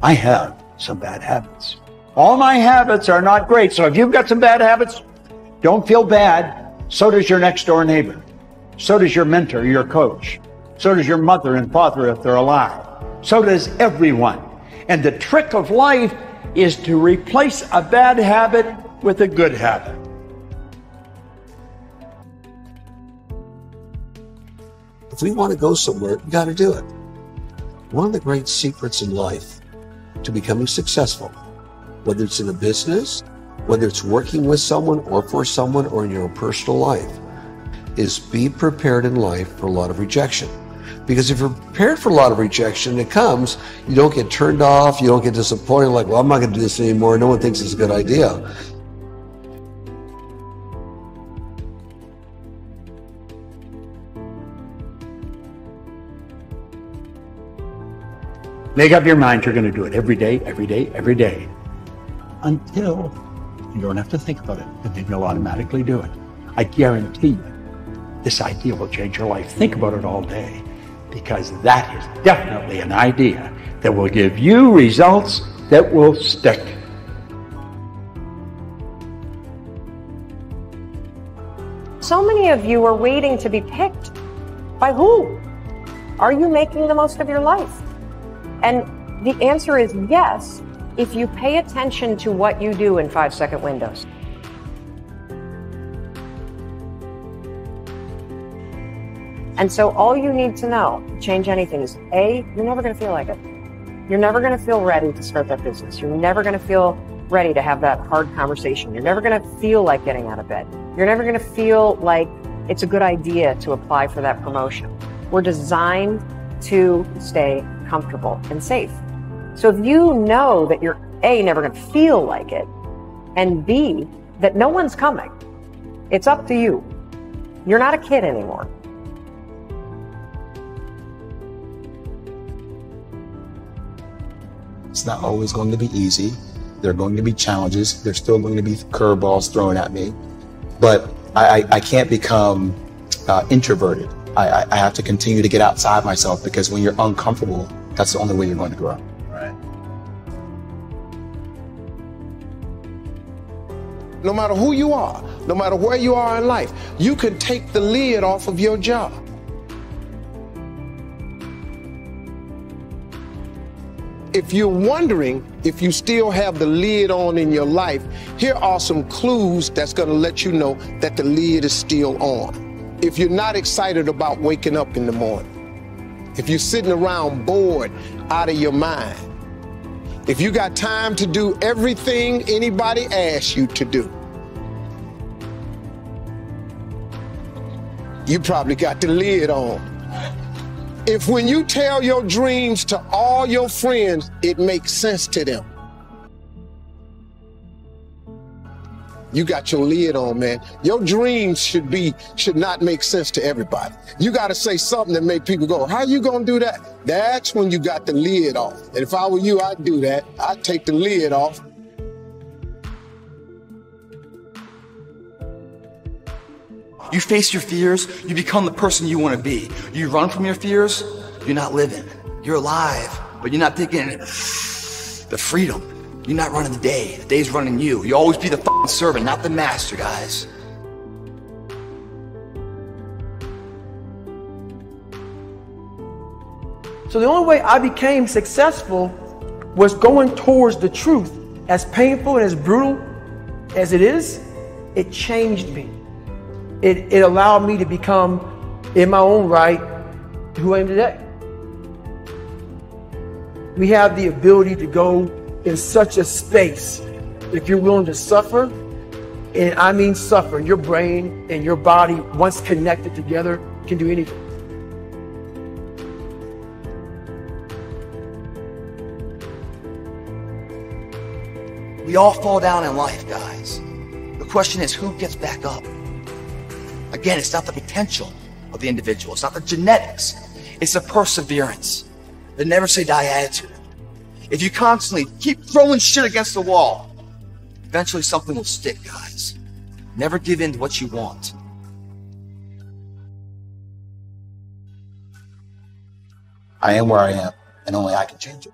I have some bad habits. All my habits are not great. So if you've got some bad habits, don't feel bad. So does your next door neighbor. So does your mentor, your coach. So does your mother and father if they're alive. So does everyone. And the trick of life is to replace a bad habit with a good habit. If we want to go somewhere, we got to do it. One of the great secrets in life to becoming successful, whether it's in a business, whether it's working with someone or for someone or in your personal life, is be prepared in life for a lot of rejection. Because if you're prepared for a lot of rejection, it comes, you don't get turned off, you don't get disappointed, like, well, I'm not going to do this anymore, no one thinks it's a good idea. Make up your mind you're going to do it every day, every day, every day, until you don't have to think about it, and then you'll automatically do it. I guarantee you, this idea will change your life. Think about it all day, because that is definitely an idea that will give you results that will stick. So many of you are waiting to be picked. By who? Are you making the most of your life? And the answer is yes, if you pay attention to what you do in 5-second windows. And so all you need to know to change anything is A, you're never going to feel like it. You're never going to feel ready to start that business. You're never going to feel ready to have that hard conversation. You're never going to feel like getting out of bed. You're never going to feel like it's a good idea to apply for that promotion. We're designed to stay comfortable and safe. So if you know that you're A, never going to feel like it, and B, that no one's coming, it's up to you. You're not a kid anymore. It's not always going to be easy. There are going to be challenges. There's still going to be curveballs thrown at me. But I can't become introverted. I have to continue to get outside myself, because when you're uncomfortable, that's the only way you're going to grow. Right. No matter who you are, no matter where you are in life, you can take the lid off of your job. If you're wondering if you still have the lid on in your life, here are some clues that's going to let you know that the lid is still on. If you're not excited about waking up in the morning, if you're sitting around bored out of your mind, if you got time to do everything anybody asks you to do, you probably got the lid on. If when you tell your dreams to all your friends, it makes sense to them, you got your lid on, man. Your dreams should not make sense to everybody. You got to say something that make people go, how you gonna do that? That's when you got the lid off. And if I were you, I'd do that. I'd take the lid off. You face your fears, you become the person you want to be. You run from your fears, you're not living. You're alive, but you're not taking the freedom. You're not running the day. The day's running you. You always be the fucking servant, not the master, guys. So the only way I became successful was going towards the truth. As painful and as brutal as it is, it changed me. It allowed me to become, in my own right, who I am today. We have the ability to go in such a space, if you're willing to suffer, and I mean suffer, your brain and your body, once connected together, can do anything. We all fall down in life, guys. The question is, who gets back up? Again, it's not the potential of the individual. It's not the genetics. It's the perseverance, the never say die attitude. If you constantly keep throwing shit against the wall, eventually something will stick, guys. Never give in to what you want. I am where I am, and only I can change it.